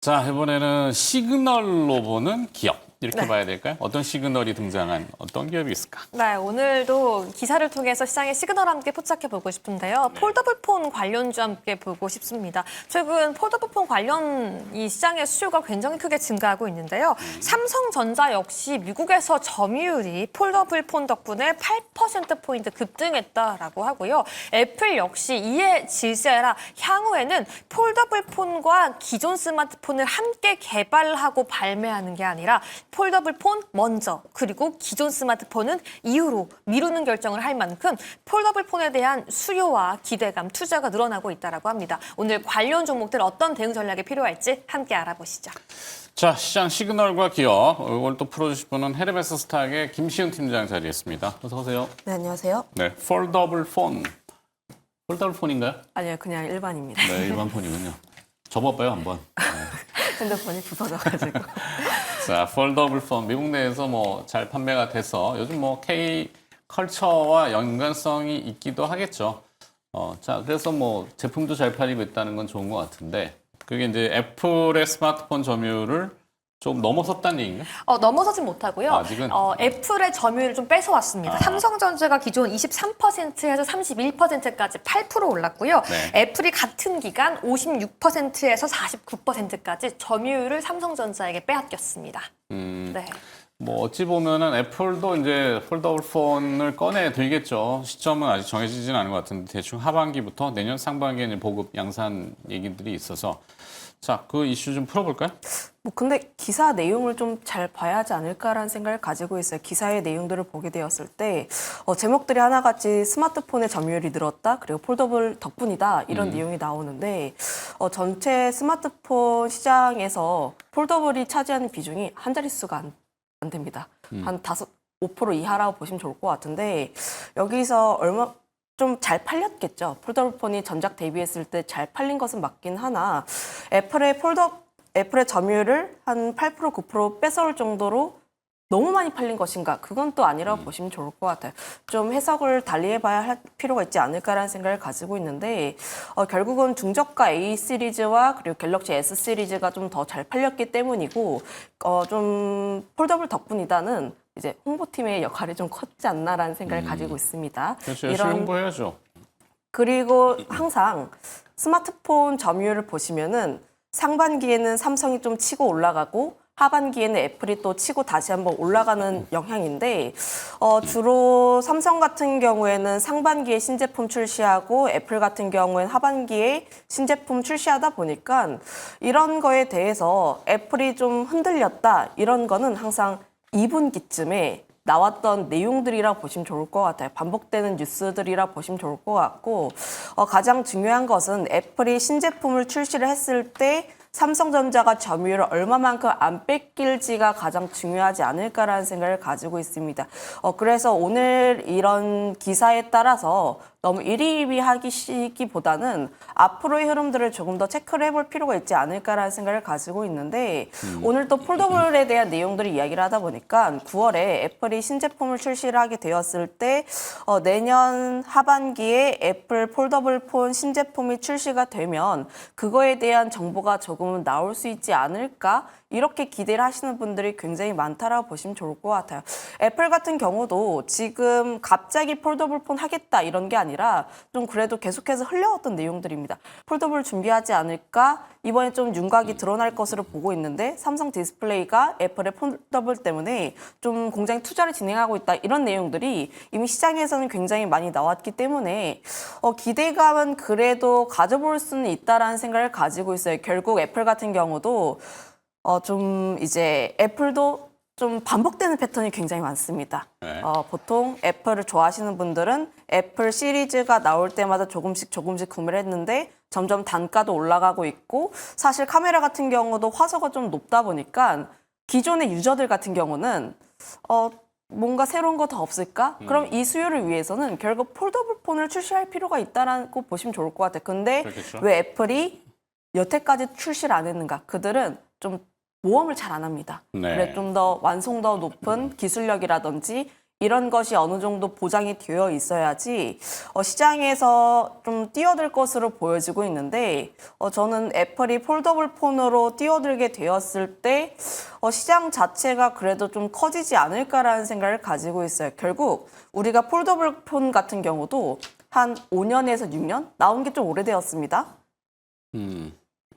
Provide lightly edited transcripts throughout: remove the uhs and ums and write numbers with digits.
자, 이번에는 시그널로 보는 기업. 이렇게 네. 봐야 될까요? 어떤 시그널이 등장한 어떤 기업이 있을까? 네, 오늘도 기사를 통해서 시장의 시그널 함께 포착해보고 싶은데요. 폴더블 폰 관련주 함께 보고 싶습니다. 최근 폴더블 폰 관련 이 시장의 수요가 굉장히 크게 증가하고 있는데요. 삼성전자 역시 미국에서 점유율이 폴더블 폰 덕분에 8%포인트 급등했다라고 하고요. 애플 역시 이에 질세라 향후에는 폴더블 폰과 기존 스마트폰을 함께 개발하고 발매하는 게 아니라 폴더블 폰 먼저 그리고 기존 스마트폰은 이후로 미루는 결정을 할 만큼 폴더블 폰에 대한 수요와 기대감, 투자가 늘어나고 있다고 합니다. 오늘 관련 종목들 어떤 대응 전략이 필요할지 함께 알아보시죠. 자, 시장 시그널과 기업. 이걸 또 풀어주실 분은 헤르메스 스탁의 김시은 팀장 자리했습니다. 어서 오세요. 네, 안녕하세요. 네, 폴더블 폰. 폴더블 폰인가요? 아니요, 그냥 일반입니다. 네, 일반 폰이군요. 접어봐요, 한번. 핸드폰이 부서져가지고. 자, 폴더블 폰. 미국 내에서 뭐 잘 판매가 돼서 요즘 뭐 K 컬처와 연관성이 있기도 하겠죠. 자, 그래서 뭐 제품도 잘 팔리고 있다는 건 좋은 것 같은데 그게 이제 애플의 스마트폰 점유율을 좀 넘어섰다는 얘기인가요? 넘어서진 못하고요. 아직은? 애플의 점유율을 좀 뺏어왔습니다. 삼성전자가 기존 23%에서 31%까지 8% 올랐고요. 네. 애플이 같은 기간 56%에서 49%까지 점유율을 삼성전자에게 빼앗겼습니다. 네. 뭐 어찌 보면은 애플도 이제 폴더블 폰을 꺼내 들겠죠. 시점은 아직 정해지진 않은 것 같은데 대충 하반기부터 내년 상반기에 이제 보급 양산 얘기들이 있어서 자, 그 이슈 좀 풀어볼까요? 뭐 근데 기사 내용을 좀 잘 봐야 하지 않을까라는 생각을 가지고 있어요. 기사의 내용들을 보게 되었을 때 제목들이 하나같이 스마트폰의 점유율이 늘었다. 그리고 폴더블 덕분이다. 이런 내용이 나오는데 전체 스마트폰 시장에서 폴더블이 차지하는 비중이 한 자릿수가 안 됩니다. 한 5% 이하라고 보시면 좋을 것 같은데 여기서 얼마 좀 잘 팔렸겠죠. 폴더블 폰이 전작 대비했을 때 잘 팔린 것은 맞긴 하나 애플의 점유율을 한 8%, 9% 뺏어올 정도로 너무 많이 팔린 것인가? 그건 또 아니라고 보시면 좋을 것 같아요. 좀 해석을 달리해봐야 할 필요가 있지 않을까라는 생각을 가지고 있는데 결국은 중저가 A 시리즈와 그리고 갤럭시 S 시리즈가 좀 더 잘 팔렸기 때문이고 좀 폴더블 덕분이다는 이제 홍보팀의 역할이 좀 컸지 않나라는 생각을 가지고 있습니다. 그렇죠. 열심히 홍보해야죠. 그리고 항상 스마트폰 점유율을 보시면은 상반기에는 삼성이 좀 치고 올라가고 하반기에는 애플이 또 치고 다시 한번 올라가는 영향인데 주로 삼성 같은 경우에는 상반기에 신제품 출시하고 애플 같은 경우에는 하반기에 신제품 출시하다 보니까 이런 거에 대해서 애플이 좀 흔들렸다 이런 거는 항상 2분기쯤에 나왔던 내용들이라 보시면 좋을 것 같아요. 반복되는 뉴스들이라 보시면 좋을 것 같고 가장 중요한 것은 애플이 신제품을 출시를 했을 때 삼성전자가 점유율을 얼마만큼 안 뺏길지가 가장 중요하지 않을까라는 생각을 가지고 있습니다. 그래서 오늘 이런 기사에 따라서 너무 일희일비하기보다는 앞으로의 흐름들을 조금 더 체크를 해볼 필요가 있지 않을까라는 생각을 가지고 있는데 오늘 또 폴더블에 대한 내용들을 이야기를 하다 보니까 9월에 애플이 신제품을 출시를 하게 되었을 때 내년 하반기에 애플 폴더블 폰 신제품이 출시가 되면 그거에 대한 정보가 조금은 나올 수 있지 않을까? 이렇게 기대를 하시는 분들이 굉장히 많다라고 보시면 좋을 것 같아요. 애플 같은 경우도 지금 갑자기 폴더블 폰 하겠다 이런 게 아니라 좀 그래도 계속해서 흘려왔던 내용들입니다. 폴더블 준비하지 않을까? 이번에 좀 윤곽이 드러날 것으로 보고 있는데 삼성 디스플레이가 애플의 폴더블 때문에 좀 공장에 투자를 진행하고 있다 이런 내용들이 이미 시장에서는 굉장히 많이 나왔기 때문에 기대감은 그래도 가져볼 수는 있다라는 생각을 가지고 있어요. 결국 애플 같은 경우도 좀 이제 애플도 좀 반복되는 패턴이 굉장히 많습니다. 네. 보통 애플을 좋아하시는 분들은 애플 시리즈가 나올 때마다 조금씩 구매를 했는데 점점 단가도 올라가고 있고 사실 카메라 같은 경우도 화소가 좀 높다 보니까 기존의 유저들 같은 경우는 뭔가 새로운 거 더 없을까? 그럼 이 수요를 위해서는 결국 폴더블 폰을 출시할 필요가 있다라고 보시면 좋을 것 같아요. 근데 그렇겠죠. 왜 애플이 여태까지 출시를 안 했는가? 그들은 좀 모험을 잘 안 합니다. 네. 그래 좀 더 완성도 높은 기술력이라든지 이런 것이 어느 정도 보장이 되어 있어야지 시장에서 좀 뛰어들 것으로 보여지고 있는데 저는 애플이 폴더블 폰으로 뛰어들게 되었을 때 시장 자체가 그래도 좀 커지지 않을까라는 생각을 가지고 있어요. 결국 우리가 폴더블 폰 같은 경우도 한 5년에서 6년 나온 게 좀 오래되었습니다.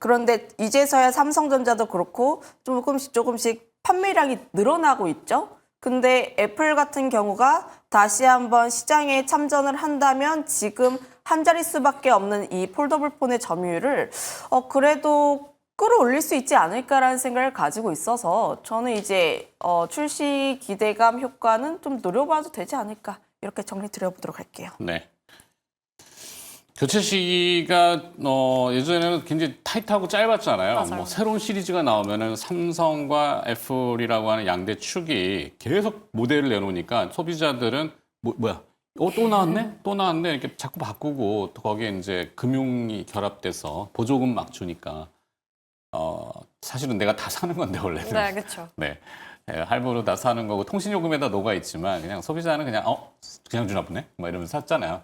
그런데 이제서야 삼성전자도 그렇고 조금씩 판매량이 늘어나고 있죠. 근데 애플 같은 경우가 다시 한번 시장에 참전을 한다면 지금 한 자릿수밖에 없는 이 폴더블 폰의 점유율을 그래도 끌어올릴 수 있지 않을까라는 생각을 가지고 있어서 저는 이제 출시 기대감 효과는 좀 노려봐도 되지 않을까 이렇게 정리 드려보도록 할게요. 네. 교체 시기가 예전에는 굉장히 타이트하고 짧았잖아요. 맞아요. 뭐 새로운 시리즈가 나오면은 삼성과 애플이라고 하는 양대 축이 계속 모델을 내놓으니까 소비자들은 뭐야? 또 나왔네? 또 나왔네? 이렇게 자꾸 바꾸고 또 거기에 이제 금융이 결합돼서 보조금 막 주니까 사실은 내가 다 사는 건데 원래는. 네, 그렇죠. 네. 할부로 다 사는 거고 통신요금에다 녹아 있지만 그냥 소비자는 그냥 그냥 주나 보네? 뭐 이러면서 샀잖아요.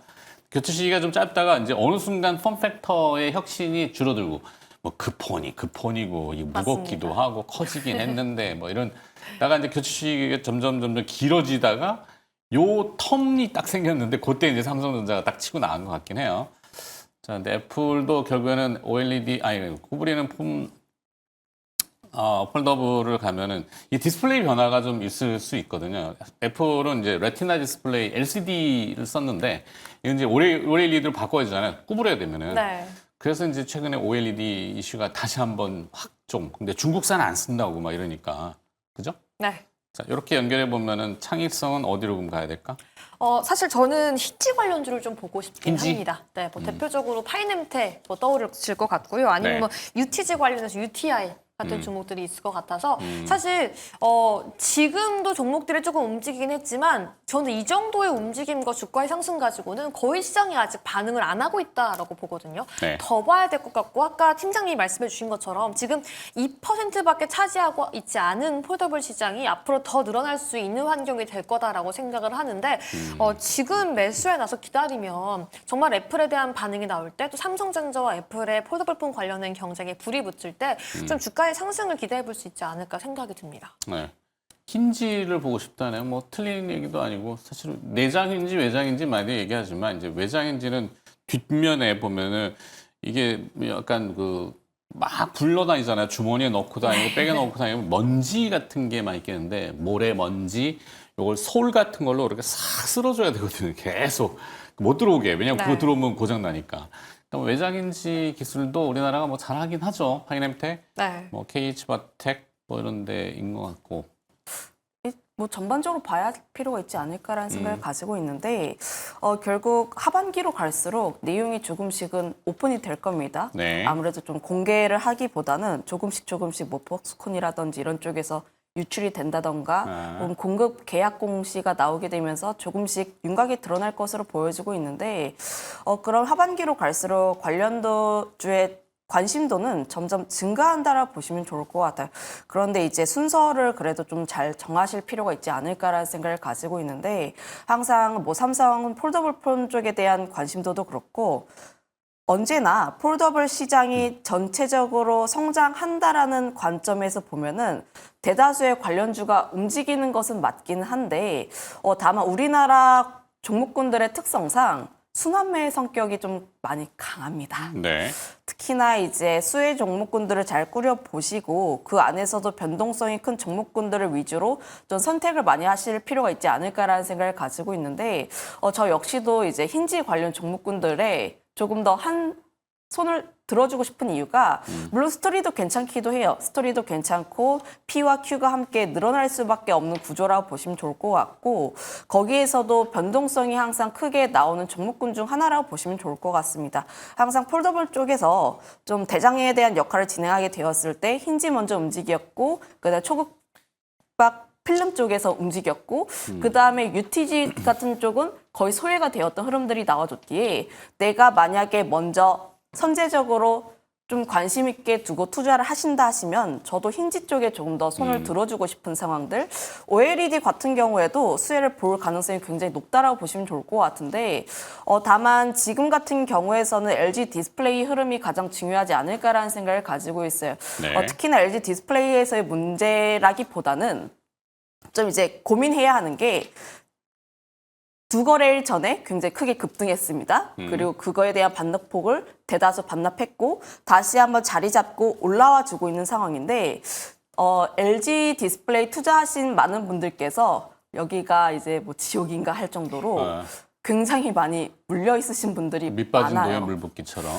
교체 시기가 좀 짧다가 이제 어느 순간 폼팩터의 혁신이 줄어들고 뭐 그 폰이고 이게 무겁기도 맞습니다. 하고 커지긴 했는데 뭐 이런 다가 이제 교체 시기가 점점 길어지다가 요 텀이 딱 생겼는데 그때 이제 삼성전자가 딱 치고 나간 것 같긴 해요. 자, 근데 애플도 결국에는 구부리는 폴더블을 가면은 이 디스플레이 변화가 좀 있을 수 있거든요. 애플은 이제 레티나 디스플레이 LCD를 썼는데 이건 이제 OLED를 바꿔야 되잖아요. 구부려야 되면은. 네. 그래서 이제 최근에 OLED 이슈가 다시 한번 근데 중국산 안 쓴다고 막 이러니까. 그죠? 네. 자, 이렇게 연결해 보면은 창의성은 어디로 그럼 가야 될까? 사실 저는 힌지 관련주를 좀 보고 싶긴 힌지? 합니다. 네, 뭐 대표적으로 파이넴테 떠오르실 것 같고요. 아니면 네. 뭐 UTG 관련해서 UTI 같은 종목들이 있을 것 같아서 사실 지금도 종목들이 조금 움직이긴 했지만 저는 이 정도의 움직임과 주가의 상승 가지고는 거의 시장이 아직 반응을 안 하고 있다라고 보거든요. 네. 더 봐야 될 것 같고 아까 팀장님이 말씀해 주신 것처럼 지금 2%밖에 차지하고 있지 않은 폴더블 시장이 앞으로 더 늘어날 수 있는 환경이 될 거다라고 생각을 하는데 지금 매수해 나서 기다리면 정말 애플에 대한 반응이 나올 때 또 삼성전자와 애플의 폴더블폰 관련된 경쟁에 불이 붙을 때 좀 주가의 상승을 기대해 볼 수 있지 않을까 생각이 듭니다. 네. 힌지를 보고 싶다네요. 뭐 틀린 얘기도 아니고 사실 내장인지 외장인지 많이 얘기하지만 이제 외장인지는 뒷면에 보면은 이게 약간 막 굴러다니잖아요. 주머니에 넣고 다니고 백에 넣고 다니고 먼지 같은 게 많이 있겠는데 모래 먼지 요걸 솔 같은 걸로 이렇게 싹 쓸어줘야 되거든요. 계속 못 들어오게. 왜냐면 그거 들어오면 고장 나니까. 그러니까 외장인지 기술도 우리나라가 뭐 잘하긴 하죠. 파이넴텍, 네. 뭐 KH바텍 뭐 이런 데인 것 같고. 뭐 전반적으로 봐야 할 필요가 있지 않을까라는 생각을 가지고 있는데 결국 하반기로 갈수록 내용이 조금씩은 오픈이 될 겁니다. 네. 아무래도 좀 공개를 하기보다는 조금씩 뭐 폭스콘이라든지 이런 쪽에서 유출이 된다던가 혹은 공급 계약 공시가 나오게 되면서 조금씩 윤곽이 드러날 것으로 보여지고 있는데 그럼 하반기로 갈수록 관련주의 관심도는 점점 증가한다라 보시면 좋을 것 같아요. 그런데 이제 순서를 그래도 좀 잘 정하실 필요가 있지 않을까라는 생각을 가지고 있는데 항상 뭐 삼성은 폴더블 폰 쪽에 대한 관심도도 그렇고 언제나 폴더블 시장이 전체적으로 성장한다라는 관점에서 보면은 대다수의 관련주가 움직이는 것은 맞기는 한데 다만 우리나라 종목군들의 특성상 순환매의 성격이 좀 많이 강합니다. 네. 특히나 이제 수혜 종목군들을 잘 꾸려 보시고 그 안에서도 변동성이 큰 종목군들을 위주로 좀 선택을 많이 하실 필요가 있지 않을까라는 생각을 가지고 있는데 저 역시도 이제 힌지 관련 종목군들에 조금 더 한 손을 들어주고 싶은 이유가 물론 스토리도 괜찮기도 해요. 스토리도 괜찮고 P와 Q가 함께 늘어날 수밖에 없는 구조라고 보시면 좋을 것 같고 거기에서도 변동성이 항상 크게 나오는 종목군 중 하나라고 보시면 좋을 것 같습니다. 항상 폴더블 쪽에서 좀 대장에 대한 역할을 진행하게 되었을 때 힌지 먼저 움직였고 그다음에 초급박 필름 쪽에서 움직였고 그다음에 UTG 같은 쪽은 거의 소외가 되었던 흐름들이 나와줬기에 내가 만약에 먼저 선제적으로 좀 관심 있게 두고 투자를 하신다 하시면 저도 힌지 쪽에 조금 더 손을 들어주고 싶은 상황들. OLED 같은 경우에도 수혜를 볼 가능성이 굉장히 높다라고 보시면 좋을 것 같은데 다만 지금 같은 경우에서는 LG 디스플레이 흐름이 가장 중요하지 않을까라는 생각을 가지고 있어요. 네. 특히나 LG 디스플레이에서의 문제라기보다는 좀 이제 고민해야 하는 게 두 거래일 전에 굉장히 크게 급등했습니다. 그리고 그거에 대한 반등폭을 대다수 반납했고 다시 한번 자리 잡고 올라와 주고 있는 상황인데 LG 디스플레이 투자하신 많은 분들께서 여기가 이제 뭐 지옥인가 할 정도로 굉장히 많이 물려 있으신 분들이 밑빠진 많아요. 노연 물붓기처럼.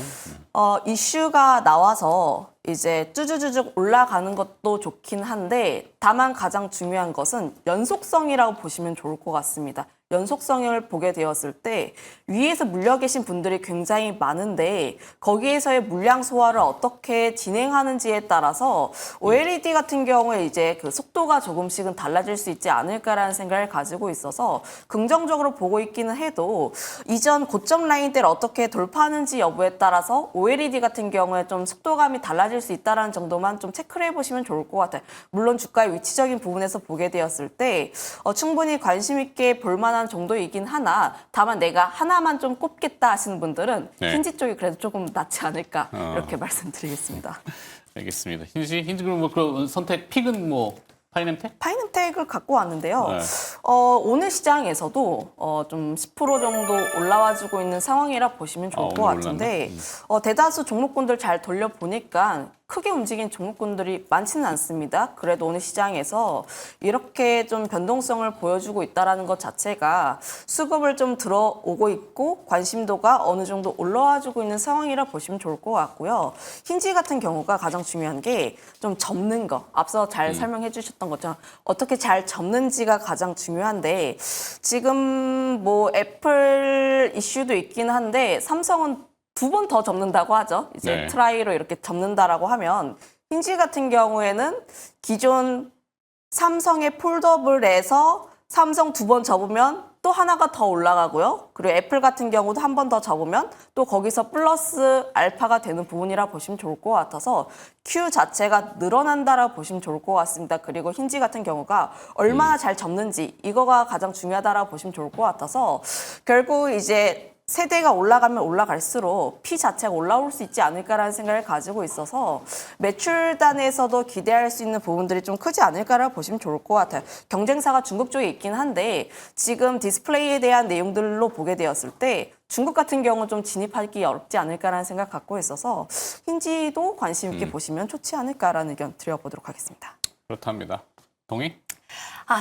이슈가 나와서 이제 쭈쭈쭈쭉 올라가는 것도 좋긴 한데 다만 가장 중요한 것은 연속성이라고 보시면 좋을 것 같습니다. 연속성을 보게 되었을 때 위에서 물려 계신 분들이 굉장히 많은데 거기에서의 물량 소화를 어떻게 진행하는지에 따라서 OLED 같은 경우에 이제 그 속도가 조금씩은 달라질 수 있지 않을까라는 생각을 가지고 있어서 긍정적으로 보고 있기는 해도 이전 고점 라인대를 어떻게 돌파하는지 여부에 따라서 OLED 같은 경우에 좀 속도감이 달라질 수 있다는 정도만 좀 체크를 해보시면 좋을 것 같아요. 물론 주가의 위치적인 부분에서 보게 되었을 때 충분히 관심 있게 볼 만한 정도이긴 하나 다만 내가 하나만 좀 꼽겠다 하시는 분들은 네. 힌지 쪽이 그래도 조금 낫지 않을까 이렇게 말씀드리겠습니다. 알겠습니다. 힌지 그럼 뭐 그 선택 픽은 뭐 파이nem텍? 파이nem텍을 갖고 왔는데요. 네. 오늘 시장에서도 좀 10% 정도 올라와주고 있는 상황이라 보시면 좋을 것 오늘 같은데 대다수 종목군들 잘 돌려보니까 크게 움직인 종목군들이 많지는 않습니다. 그래도 오늘 시장에서 이렇게 좀 변동성을 보여주고 있다는 것 자체가 수급을 좀 들어오고 있고 관심도가 어느 정도 올라와주고 있는 상황이라 보시면 좋을 것 같고요. 힌지 같은 경우가 가장 중요한 게 좀 접는 거. 앞서 잘 설명해 주셨던 것처럼 어떻게 잘 접는지가 가장 중요한데 지금 뭐 애플 이슈도 있긴 한데 삼성은 2번 더 접는다고 하죠. 이제 네. 트라이로 이렇게 접는다라고 하면 힌지 같은 경우에는 기존 삼성의 폴더블에서 삼성 2번 접으면 또 하나가 더 올라가고요. 그리고 애플 같은 경우도 한 번 더 접으면 또 거기서 플러스 알파가 되는 부분이라 보시면 좋을 것 같아서 Q 자체가 늘어난다라 보시면 좋을 것 같습니다. 그리고 힌지 같은 경우가 얼마나 잘 접는지 이거가 가장 중요하다라 보시면 좋을 것 같아서 결국 이제 세대가 올라가면 올라갈수록 P 자체가 올라올 수 있지 않을까라는 생각을 가지고 있어서 매출단에서도 기대할 수 있는 부분들이 좀 크지 않을까라 보시면 좋을 것 같아요. 경쟁사가 중국 쪽에 있긴 한데 지금 디스플레이에 대한 내용들로 보게 되었을 때 중국 같은 경우는 좀 진입하기 어렵지 않을까라는 생각 갖고 있어서 힌지도 관심 있게 보시면 좋지 않을까라는 의견 드려보도록 하겠습니다. 그렇답니다. 동의?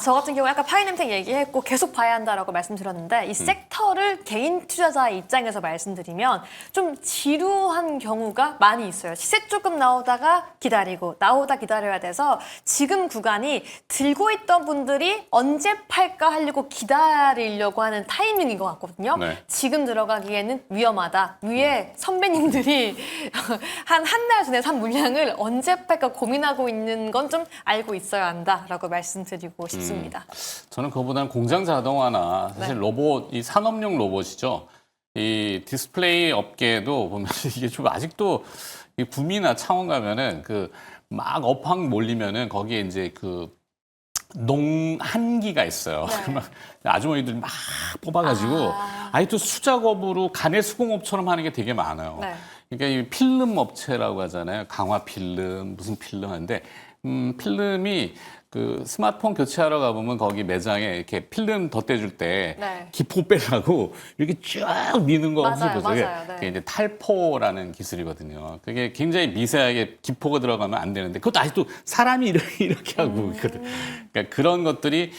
저 같은 경우 아까 파이nem텍 얘기했고 계속 봐야 한다라고 말씀드렸는데 이 섹터를 개인 투자자의 입장에서 말씀드리면 좀 지루한 경우가 많이 있어요. 시세 조금 나오다가 기다리고 나오다 기다려야 돼서 지금 구간이 들고 있던 분들이 언제 팔까 하려고 기다리려고 하는 타이밍인 것 같거든요. 네. 지금 들어가기에는 위험하다. 위에 선배님들이 한 달 전에 산 물량을 언제 팔까 고민하고 있는 건 좀 알고 있어야 한다라고 말씀드리고 싶습니다. 저는 그거보다는 공장 자동화나 사실 네. 로봇, 이 산업용 로봇이죠. 이 디스플레이 업계에도 보면 이게 좀 아직도 이 구미나 창원 가면은 그 막 업황 몰리면은 거기에 이제 그 농한기가 있어요. 네. 그러면 아주머니들이 막 뽑아가지고 아직도 수작업으로 가내 수공업처럼 하는 게 되게 많아요. 네. 그러니까 이 필름 업체라고 하잖아요. 강화 필름, 무슨 필름 하는데 필름이 그 스마트폰 교체하러 가보면 거기 매장에 이렇게 필름 덧대줄 때 네. 기포 빼라고 이렇게 쭉 미는 거 혹시 맞아요, 보세요? 맞아요. 네. 그게 이제 탈포라는 기술이거든요. 그게 굉장히 미세하게 기포가 들어가면 안 되는데 그것도 아직도 사람이 이렇게 하고 있거든. 그러니까 그런 것들이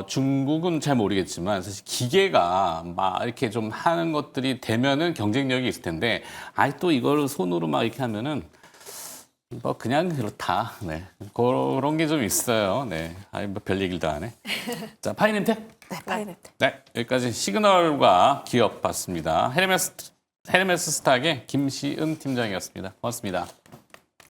중국은 잘 모르겠지만 사실 기계가 막 이렇게 좀 하는 것들이 되면은 경쟁력이 있을 텐데 아직도 이걸 손으로 막 이렇게 하면은 뭐 그냥 그렇다. 네. 그런 게 좀 있어요. 네. 아니 뭐 별 얘기를 다 하네. 자, 파이nem텍. 네, 파이nem텍. 네. 여기까지 시그널과 기업 봤습니다. 헤르메스 스탁의 김시은 팀장이었습니다. 고맙습니다.